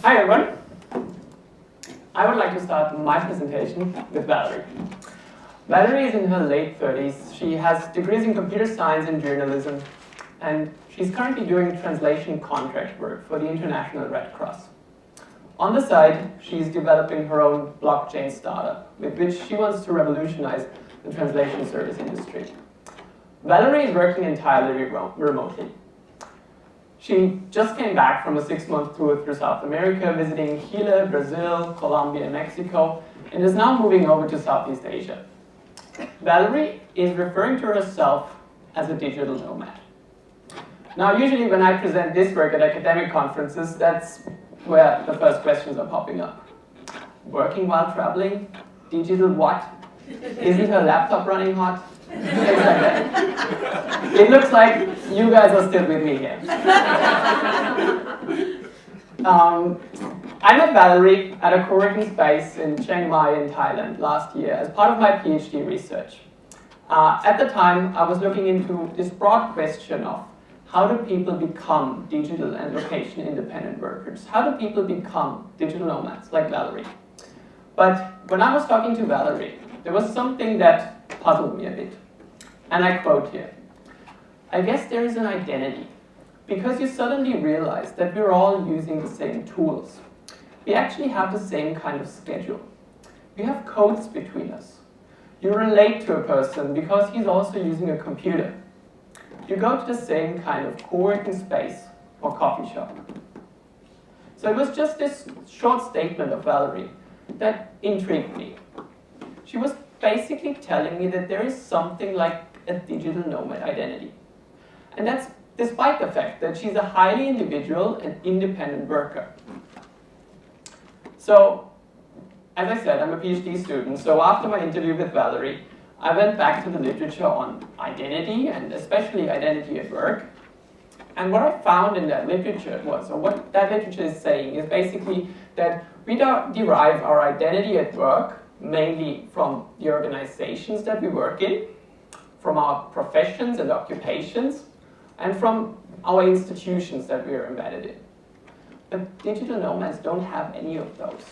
Hi everyone. I would like to start my presentation with Valerie. Valerie is in her late 30s. She has degrees in computer science and journalism, and she's currently doing translation contract work for the International Red Cross. On the side, she's developing her own blockchain startup, with which she wants to revolutionize the translation service industry. Valerie is working entirely remotely. She just came back from a 6-month tour through South America, visiting Chile, Brazil, Colombia, and Mexico, and is now moving over to Southeast Asia. Valerie is referring to herself as a digital nomad. Now, usually when I present this work at academic conferences, that's where the first questions are popping up. Working while traveling? Digital what? Isn't her laptop running hot? Things like that. It looks like you guys are still with me here. I met Valerie at a co-working space in Chiang Mai in Thailand last year as part of my PhD research. At the time, I was looking into this broad question of how do people become digital and location-independent workers? How do people become digital nomads like Valerie? But when I was talking to Valerie, there was something that puzzled me a bit. And I quote here, "I guess there is an identity, because you suddenly realize that we're all using the same tools. We actually have the same kind of schedule. We have codes between us. You relate to a person because he's also using a computer. You go to the same kind of co-working space or coffee shop." So it was just this short statement of Valerie that intrigued me. She was basically telling me that there is something like a digital nomad identity. And that's despite the fact that she's a highly individual and independent worker. So, as I said, I'm a PhD student, so after my interview with Valerie, I went back to the literature on identity, and especially identity at work. And what I found in that literature was, or what that literature is saying, is basically that we derive our identity at work mainly from the organizations that we work in, from our professions and occupations, and from our institutions that we are embedded in. But digital nomads don't have any of those.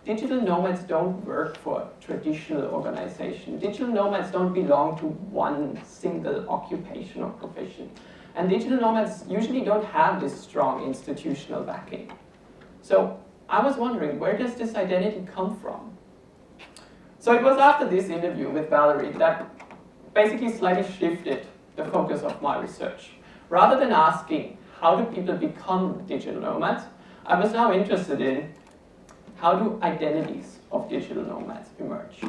Digital nomads don't work for a traditional organization. Digital nomads don't belong to one single occupation or profession. And digital nomads usually don't have this strong institutional backing. So I was wondering, where does this identity come from? So it was after this interview with Valerie that basically slightly shifted the focus of my research. Rather than asking, how do people become digital nomads, I was now interested in how do identities of digital nomads emerge.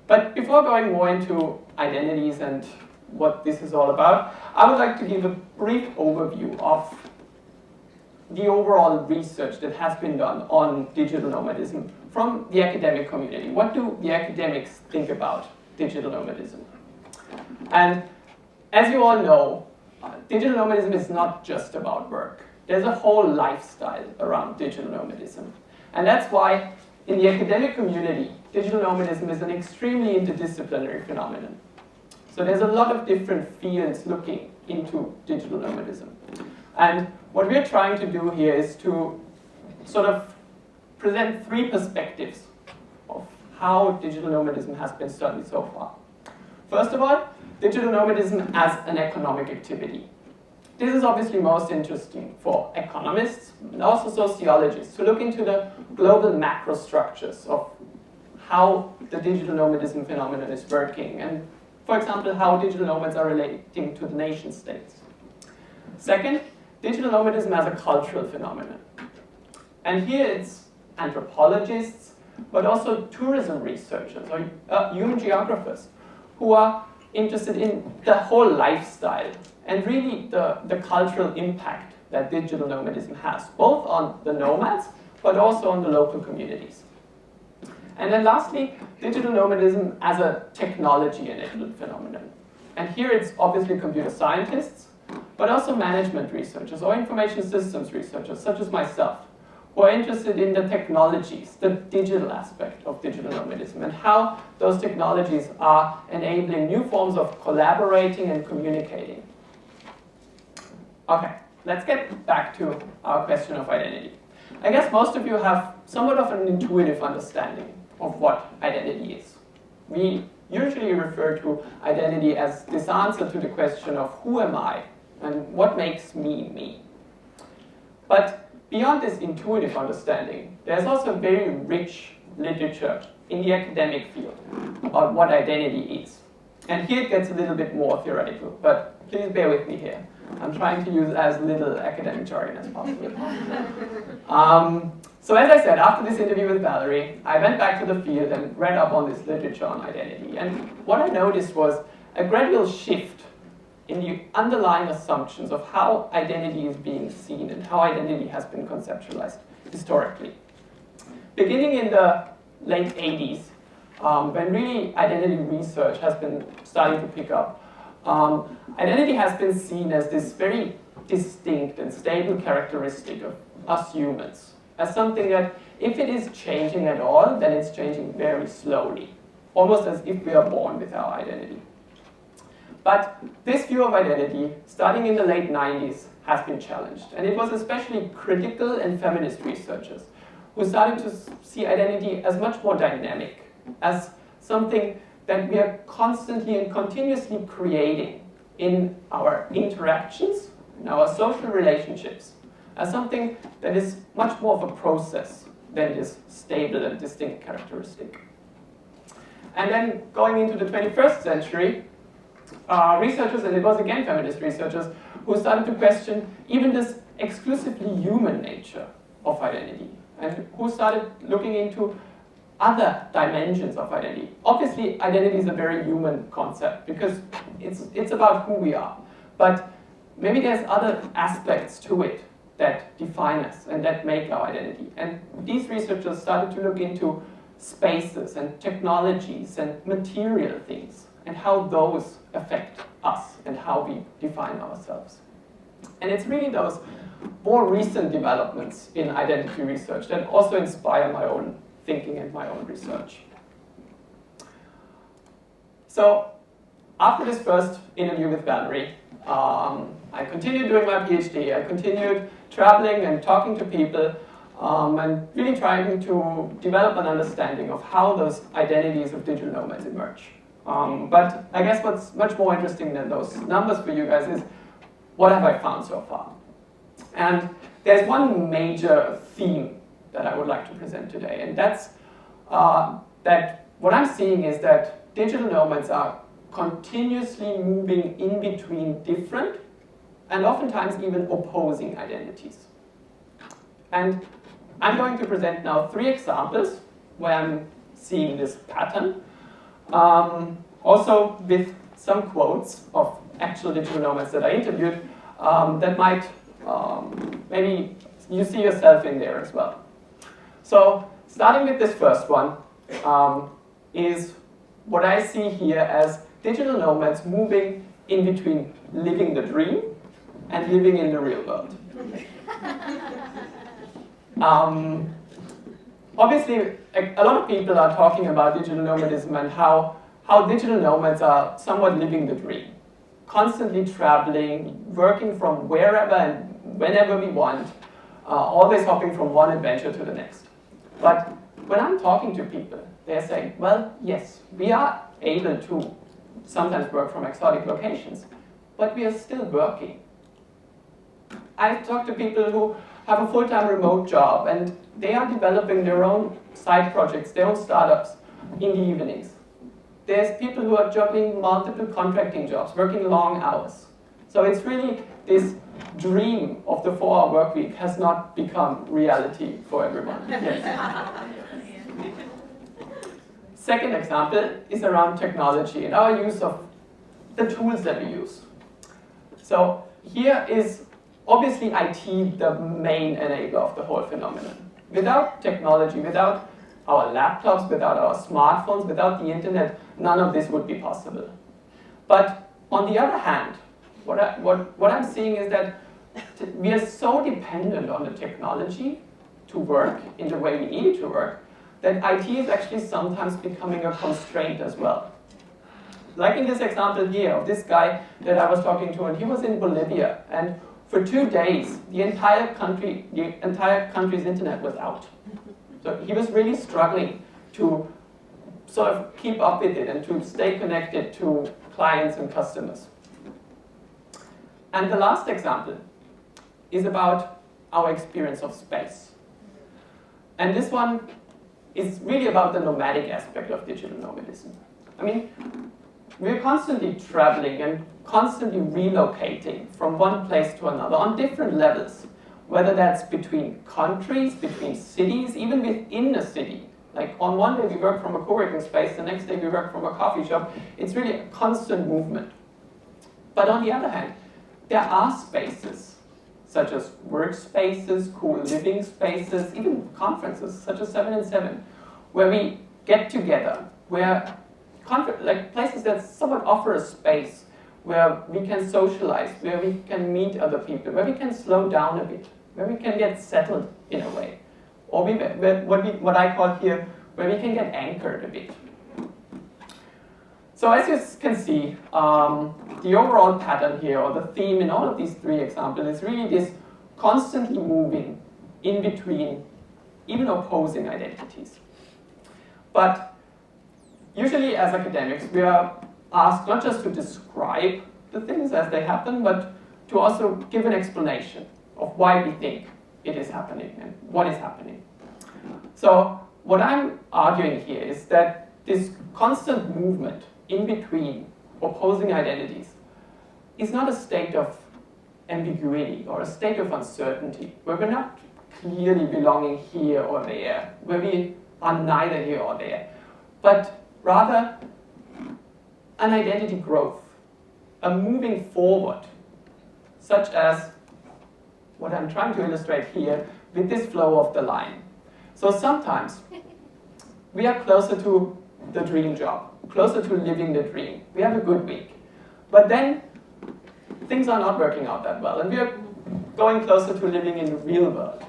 But before going more into identities and what this is all about, I would like to give a brief overview of the overall research that has been done on digital nomadism from the academic community. What do the academics think about digital nomadism? And as you all know, digital nomadism is not just about work. There's a whole lifestyle around digital nomadism. And that's why in the academic community, digital nomadism is an extremely interdisciplinary phenomenon. So there's a lot of different fields looking into digital nomadism. And what we're trying to do here is to sort of present 3 perspectives of how digital nomadism has been studied so far. First of all, digital nomadism as an economic activity. This is obviously most interesting for economists and also sociologists to look into the global macro structures of how the digital nomadism phenomenon is working, and for example, how digital nomads are relating to the nation states. Second, digital nomadism as a cultural phenomenon. And here it's anthropologists, but also tourism researchers or human geographers who are interested in the whole lifestyle and really the cultural impact that digital nomadism has, both on the nomads, but also on the local communities. And then lastly, digital nomadism as a technology-enabled phenomenon. And here it's obviously computer scientists, but also management researchers or information systems researchers, such as myself, who are interested in the technologies, the digital aspect of digital nomadism, and how those technologies are enabling new forms of collaborating and communicating. Okay, let's get back to our question of identity. I guess most of you have somewhat of an intuitive understanding of what identity is. We usually refer to identity as this answer to the question of who am I and what makes me me. But beyond this intuitive understanding, there's also very rich literature in the academic field about what identity is. And here it gets a little bit more theoretical, but please bear with me here. I'm trying to use as little academic jargon as possible. So as I said, after this interview with Valerie, I went back to the field and read up on this literature on identity. And what I noticed was a gradual shift in the underlying assumptions of how identity is being seen and how identity has been conceptualized historically. Beginning in the late 80s, when really identity research has been starting to pick up, identity has been seen as this very distinct and stable characteristic of us humans, as something that if it is changing at all, then it's changing very slowly, almost as if we are born with our identity. But this view of identity, starting in the late 90s, has been challenged. And it was especially critical and feminist researchers who started to see identity as much more dynamic, as something that we are constantly and continuously creating in our interactions, in our social relationships, as something that is much more of a process than this stable and distinct characteristic. And then going into the 21st century, researchers, and it was again feminist researchers, who started to question even this exclusively human nature of identity, and who started looking into other dimensions of identity. Obviously, identity is a very human concept because it's about who we are. But maybe there's other aspects to it that define us and that make our identity. And these researchers started to look into spaces and technologies and material things and how those affect us and how we define ourselves. And it's really those more recent developments in identity research that also inspire my own thinking and my own research. So after this first interview with Valerie, I continued doing my PhD. I continued traveling and talking to people and really trying to develop an understanding of how those identities of digital nomads emerge. But I guess what's much more interesting than those numbers for you guys is what have I found so far? And there's one major theme that I would like to present today, and that's that what I'm seeing is that digital nomads are continuously moving in between different and oftentimes even opposing identities. And I'm going to present now 3 examples where I'm seeing this pattern, also with some quotes of actual digital nomads that I interviewed that might, maybe you see yourself in there as well. So starting with this first one is what I see here as digital nomads moving in between living the dream and living in the real world. Obviously, a lot of people are talking about digital nomadism and how digital nomads are somewhat living the dream, constantly traveling, working from wherever and whenever we want, always hopping from one adventure to the next. But when I'm talking to people, they're saying, well, yes, we are able to sometimes work from exotic locations, but we are still working. I've talked to people who have a full-time remote job and they are developing their own side projects, their own startups in the evenings. There's people who are juggling multiple contracting jobs, working long hours. So it's really this dream of the 4-hour work week has not become reality for everyone. Yes. Second example is around technology and our use of the tools that we use. So here is obviously IT the main enabler of the whole phenomenon. Without technology, without our laptops, without our smartphones, without the internet, none of this would be possible. But on the other hand, what I'm seeing is that we are so dependent on the technology to work in the way we need it to work that IT is actually sometimes becoming a constraint as well. Like in this example here of this guy that I was talking to, and he was in Bolivia, and for 2 days, the entire country's internet was out. So he was really struggling to sort of keep up with it and to stay connected to clients and customers. And the last example is about our experience of space. And this one is really about the nomadic aspect of digital nomadism. I mean, we're constantly traveling and constantly relocating from one place to another on different levels, whether that's between countries, between cities, even within a city. Like on one day we work from a co-working space, the next day we work from a coffee shop. It's really a constant movement. But on the other hand, there are spaces, such as workspaces, cool living spaces, even conferences, such as 7 and 7, where we get together, where like places that somewhat offer a space where we can socialize, where we can meet other people, where we can slow down a bit, where we can get settled in a way, or what I call here, where we can get anchored a bit. So as you can see, the overall pattern here, or the theme in all of these 3 examples, is really this constantly moving in between, even opposing identities. But usually as academics, we are asked not just to describe the things as they happen, but to also give an explanation of why we think it is happening and what is happening. So what I'm arguing here is that this constant movement in between opposing identities is not a state of ambiguity or a state of uncertainty, where we're not clearly belonging here or there, where we are neither here or there, but rather an identity growth, a moving forward, such as what I'm trying to illustrate here with this flow of the line. So sometimes we are closer to the dream job, closer to living the dream. We have a good week. But then things are not working out that well, and we are going closer to living in the real world.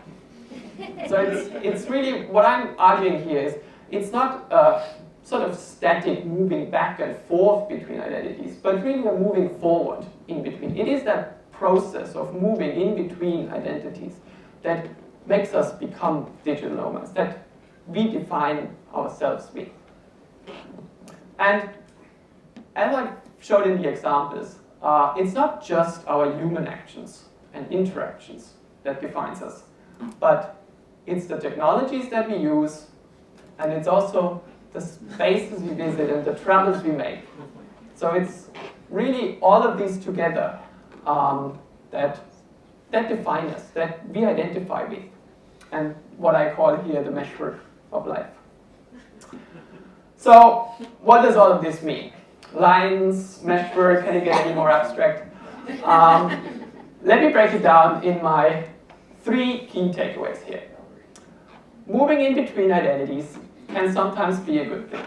So it's really, what I'm arguing here is, it's not a sort of static moving back and forth between identities, but really a moving forward in between. It is that process of moving in between identities that makes us become digital nomads, that we define ourselves with. And as I showed in the examples, it's not just our human actions and interactions that defines us, but it's the technologies that we use, and it's also the spaces we visit and the travels we make. So it's really all of these together that define us, that we identify with, and what I call here the meshwork of life. So what does all of this mean? Lines, meshwork, can it get any more abstract? Let me break it down in my 3 key takeaways here. Moving in between identities can sometimes be a good thing.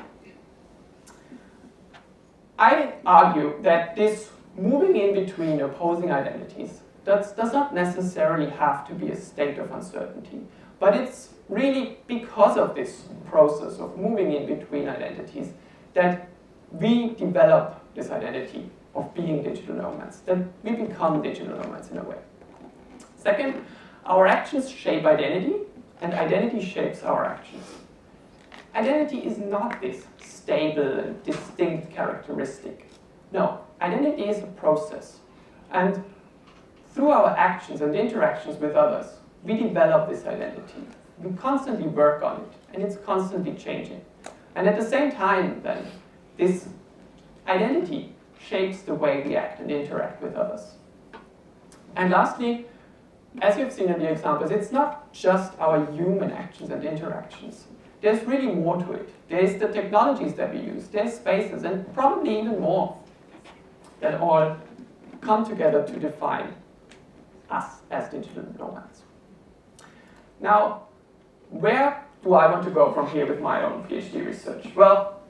I argue that this moving in between opposing identities does not necessarily have to be a state of uncertainty, but it's really because of this process of moving in between identities that we develop this identity of being digital nomads, that we become digital nomads in a way. Second, our actions shape identity, and identity shapes our actions. Identity is not this stable and distinct characteristic. No, identity is a process. And through our actions and interactions with others, we develop this identity. We constantly work on it, and it's constantly changing. And at the same time, then, this identity shapes the way we act and interact with others. And lastly, as you've seen in the examples, it's not just our human actions and interactions. There's really more to it. There's the technologies that we use, there's spaces, and probably even more that all come together to define us as digital nomads. Now, where do I want to go from here with my own PhD research? Well,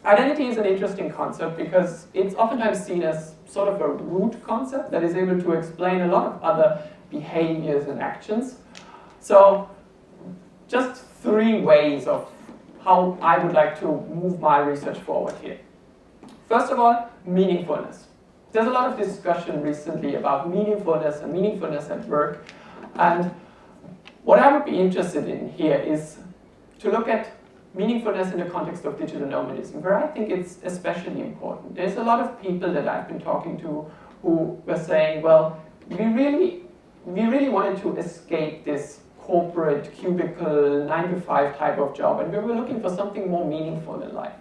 identity is an interesting concept because it's oftentimes seen as sort of a root concept that is able to explain a lot of other behaviors and actions. So, just 3 ways of how I would like to move my research forward here. First of all, meaningfulness. there's a lot of discussion recently about meaningfulness and meaningfulness at work. And what I would be interested in here is to look at meaningfulness in the context of digital nomadism, where I think it's especially important. There's a lot of people that I've been talking to who were saying, well, we really wanted to escape this corporate cubicle 9-to-5 type of job, and we were looking for something more meaningful in life.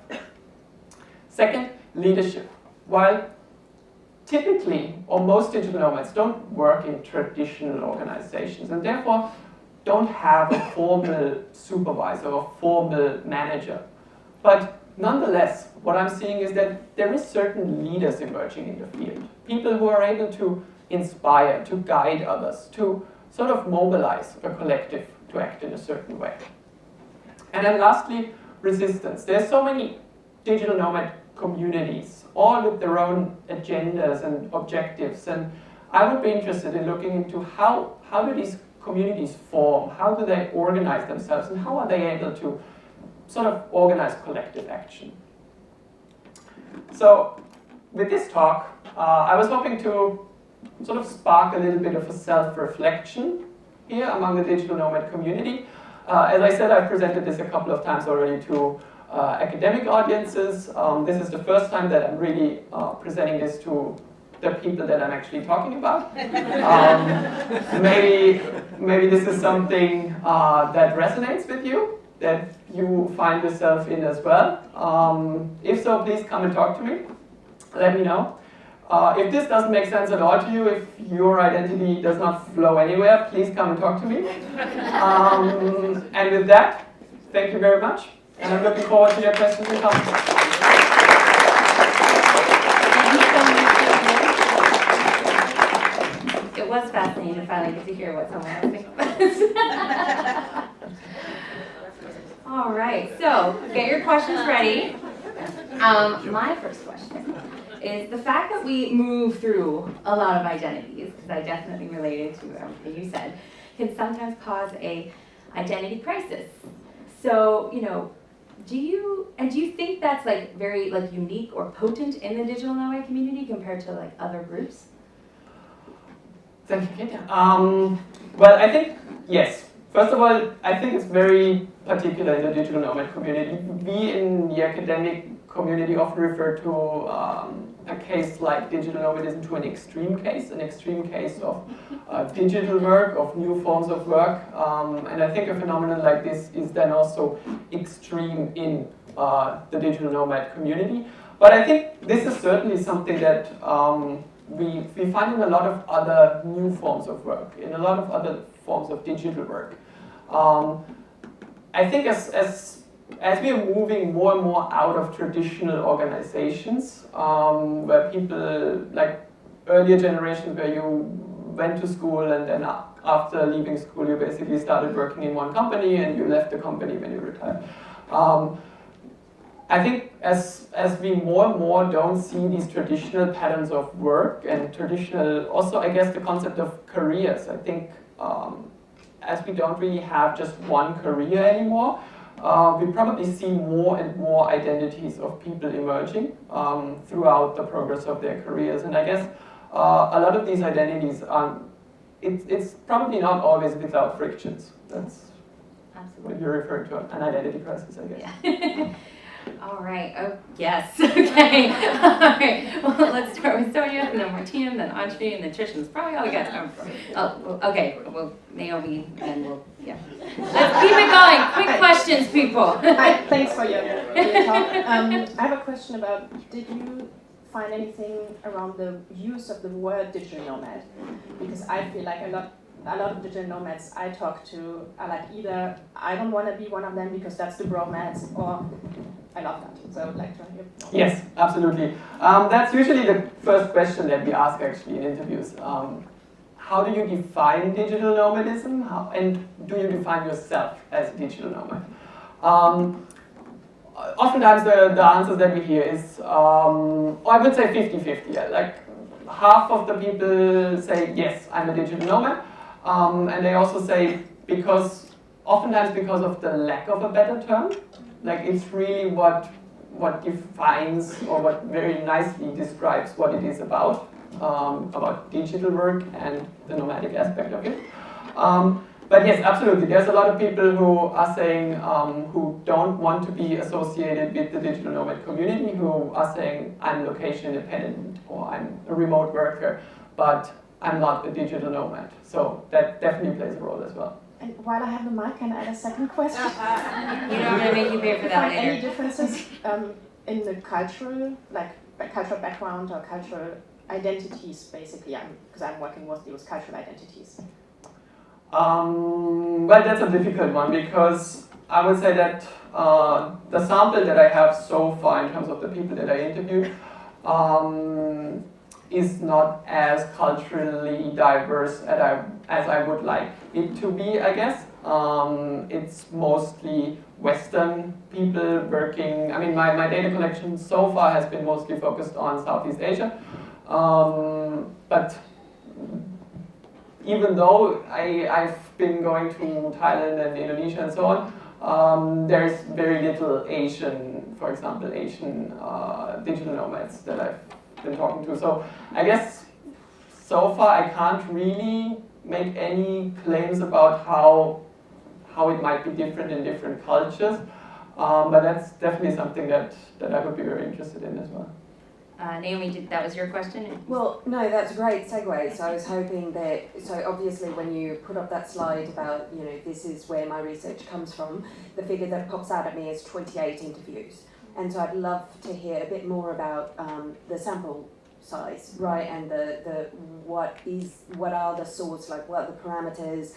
Second, leadership. While typically, or most digital nomads don't work in traditional organizations, and therefore don't have a formal supervisor or formal manager. But nonetheless, what I'm seeing is that there is certain leaders emerging in the field. People who are able to inspire, to guide others, to sort of mobilize a collective to act in a certain way. And then lastly, resistance. There's so many digital nomad communities, all with their own agendas and objectives. And I would be interested in looking into how do these communities form, how do they organize themselves, and how are they able to sort of organize collective action. So with this talk, I was hoping to sort of spark a little bit of a self-reflection here among the digital nomad community. As I said, I've presented this a couple of times already to academic audiences. This is the first time that I'm really presenting this to the people that I'm actually talking about. Maybe this is something that resonates with you, that you find yourself in as well. If so, please come and talk to me. Let me know. If this doesn't make sense at all to you, if your identity does not flow anywhere, please come and talk to me. And with that, thank you very much. And I'm looking forward to your questions and comments. It was fascinating to finally get to hear what someone else thinks about. All right, so get your questions ready. My first question is the fact that we move through a lot of identities, because I definitely related to everything you said, can sometimes cause a identity crisis. So, do you think that's like very like unique or potent in the digital nomad community compared to like other groups? Thank you, Kate. Well, I think, yes. First of all, I think it's very particular in the digital nomad community. We in the academic community often refer to a case like digital nomadism to an extreme case of digital work, of new forms of work. And I think a phenomenon like this is then also extreme in the digital nomad community. But I think this is certainly something that we find in a lot of other new forms of work, in a lot of other forms of digital work. I think as we are moving more and more out of traditional organizations, where people, like earlier generations where you went to school and then after leaving school you basically started working in one company and you left the company when you retired. I think as we more and more don't see these traditional patterns of work and traditional, also I guess the concept of careers, I think as we don't really have just one career anymore, we probably see more and more identities of people emerging throughout the progress of their careers. And I guess a lot of these identities, it's probably not always without frictions. That's Absolutely. what you're referring to, an identity crisis, I guess. Yeah. All right. Oh, yes. Okay. All right. Well, let's start with Sonia, and then Martina, then Audrey, and then Trish, and that's probably all we got time for. Oh, okay. Well, Naomi, and we'll, yeah. Let's keep it going. Quick questions, people. Hi, thanks for your talk. I have a question about, did you find anything around the use of the word digital nomad? Because I feel like a lot of digital nomads I talk to are like either I don't want to be one of them because that's the bromads, or I love that. So I would like to hear. Yes, absolutely. That's usually the first question that we ask actually in interviews. How do you define digital nomadism? And do you define yourself as a digital nomad? Oftentimes the answers that we hear is, I would say 50-50. Like half of the people say, yes, I'm a digital nomad. And they also say, oftentimes because of the lack of a better term, like it's really what what defines or what very nicely describes what it is about digital work and the nomadic aspect of it. But yes, absolutely. There's a lot of people who are saying who don't want to be associated with the digital nomad community, who are saying I'm location independent or I'm a remote worker, but I'm not a digital nomad. So that definitely plays a role as well. And while I have the mic, can I add a second question? You know, I'm going to make you pay for that Find any later. differences in the cultural, cultural background or cultural identities, basically? Because I'm working mostly with cultural identities. Well, that's a difficult one because I would say that the sample that I have so far in terms of the people that I interviewed is not as culturally diverse as I would like it to be, I guess. It's mostly Western people working. I mean, my data collection so far has been mostly focused on Southeast Asia. But even though I've been going to Thailand and Indonesia and so on, there's very little Asian, for example, Asian digital nomads that I've been talking to. So I guess so far I can't really make any claims about how it might be different in different cultures, but that's definitely something that I would be very interested in as well. Naomi, that was your question? Well, no, that's a great segue. So I was hoping that, so obviously when you put up that slide about, you know, this is where my research comes from, the figure that pops out at me is 28 interviews. And so I'd love to hear a bit more about the sample size, right? And what are the sorts, like what are the parameters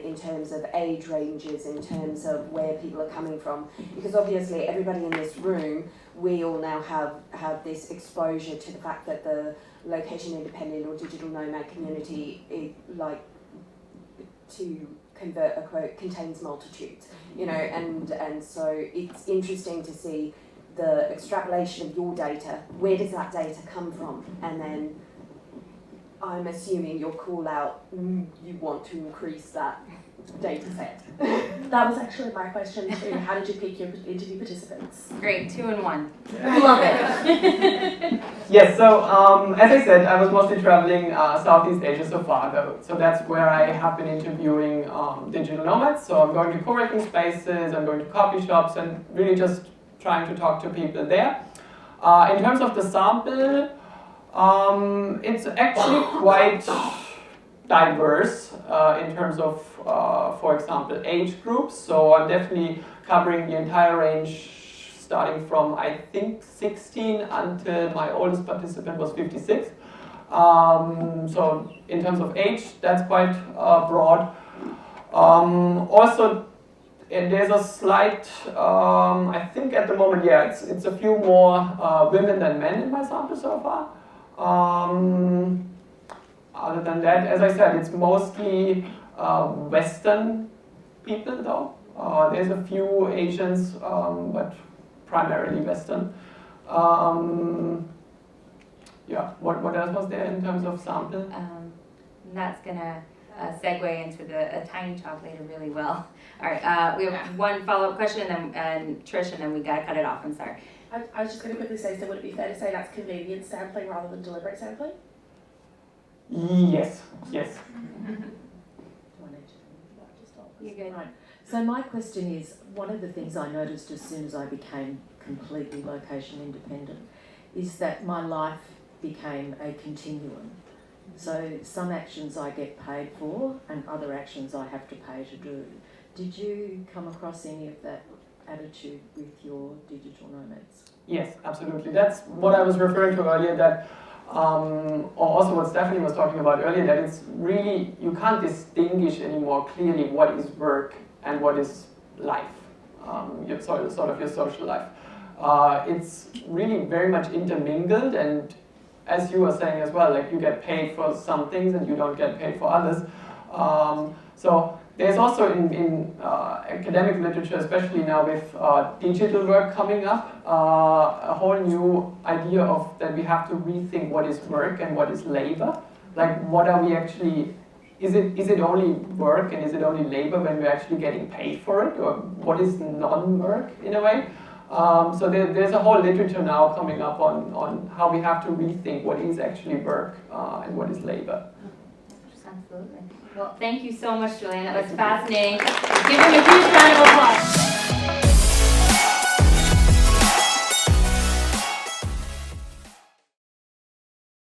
in terms of age ranges, in terms of where people are coming from? Because obviously everybody in this room, we all now have this exposure to the fact that the location independent or digital nomad community is, like, to convert a quote, contains multitudes, you know, and so it's interesting to see the extrapolation of your data. Where does that data come from? And then I'm assuming your call out, you want to increase that data set. That was actually my question too. How did you pick your interview participants? Great, 2 in 1. Love it. Yes, so as I said, I was mostly traveling Southeast Asia so far, though. So that's where I have been interviewing digital nomads. So I'm going to co-working spaces, I'm going to coffee shops, and really just trying to talk to people there. In terms of the sample, it's actually quite diverse in terms of, for example, age groups. So I'm definitely covering the entire range, starting from, I think, 16 until my oldest participant was 56. So in terms of age, that's quite broad. Also, there's a slight, I think at the moment, yeah, it's a few more women than men in my sample so far. Other than that, as I said, it's mostly Western people, though. There's a few Asians, but primarily Western. Yeah, what else was there in terms of sample? That's going to segue into a tiny talk later really well. All right, we have one follow-up question and Trish, and then we got to cut it off. I'm sorry. I was just going to quickly say, so would it be fair to say that's convenience sampling rather than deliberate sampling? Yes. You good? Right. So my question is, one of the things I noticed as soon as I became completely location independent is that my life became a continuum. So some actions I get paid for and other actions I have to pay to do. Did you come across any of that attitude with your digital nomads? Yes, absolutely. That's what I was referring to earlier, that or also what Stephanie was talking about earlier, that it's really, you can't distinguish anymore clearly what is work and what is life, sort of your social life. It's really very much intermingled, and as you were saying as well, like you get paid for some things and you don't get paid for others. So there's also in academic literature, especially now with digital work coming up, a whole new idea of that we have to rethink what is work and what is labor. Like, what are we actually, is it only work and is it only labor when we're actually getting paid for it, or what is non-work in a way? So there's a whole literature now coming up on how we have to rethink what is actually work and what is labor. Absolutely. Well, thank you so much, Julian. That was fascinating. Give him a huge round of applause.